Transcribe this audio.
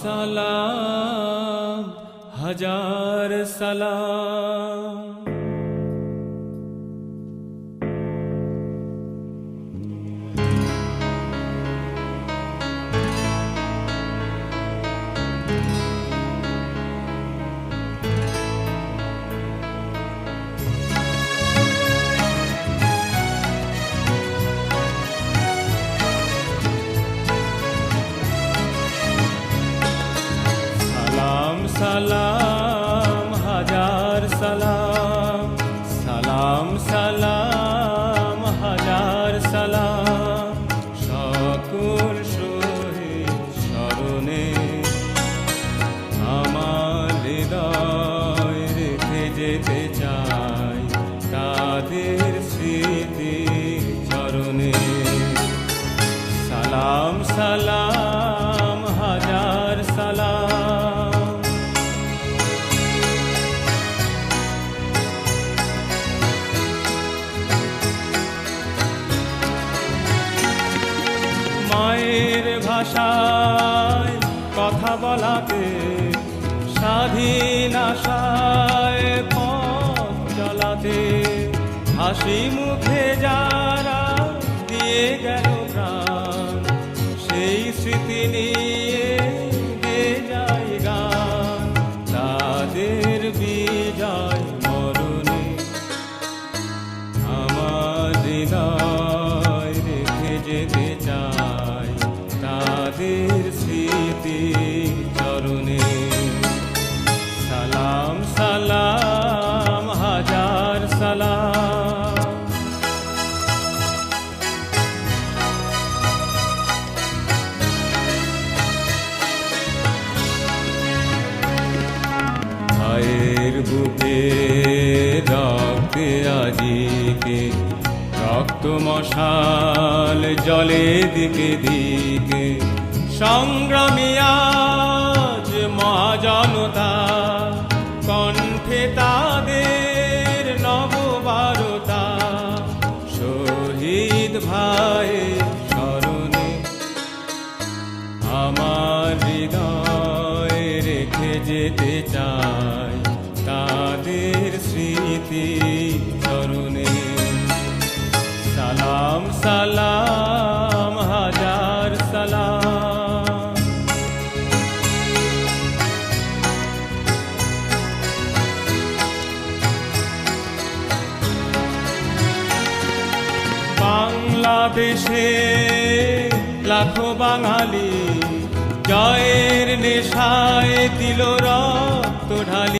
সালাম হাজার সালাম। সালাম হাজার সালাম, সালাম সালাম হাজার সালাম। সকল শহীদ স্মরণে আমার হৃদয় রেখে যেতে চাই তাদের স্মৃতি চরণে। সালাম সালাম হাজার সালাম। মায়ের ভাষায় কথা বলাতে, স্বাধীন আশায় পথ চলাতে, হাসি মুখে যারা দিয়ে গেল প্রাণ, সেই স্মৃতি নিয়ে গেয়ে যায় গান। তাদের বিজয় মরণে আমার হৃদয় রেখে যেতে চাই তাদের স্মৃতি চরণে। সালাম সালাম হাজার সালাম। ভাইয়ের বুকে রক্তে আজিকে রক্ত মশাল জলে দিকে দিকে, সংগ্রামী আজ মহাজনতা, কণ্ঠে তাদের নববারতা। শহীদ ভাইয়ের স্মরণে আমার হৃদয় রেখে যেতে চাই তাদের স্মৃতি চরণে। সালাম সালাম হাজার সালাম। বাংলাদেশে লাখো বাঙালি জয়ের নেশায় দিল রক্ত ঢালি।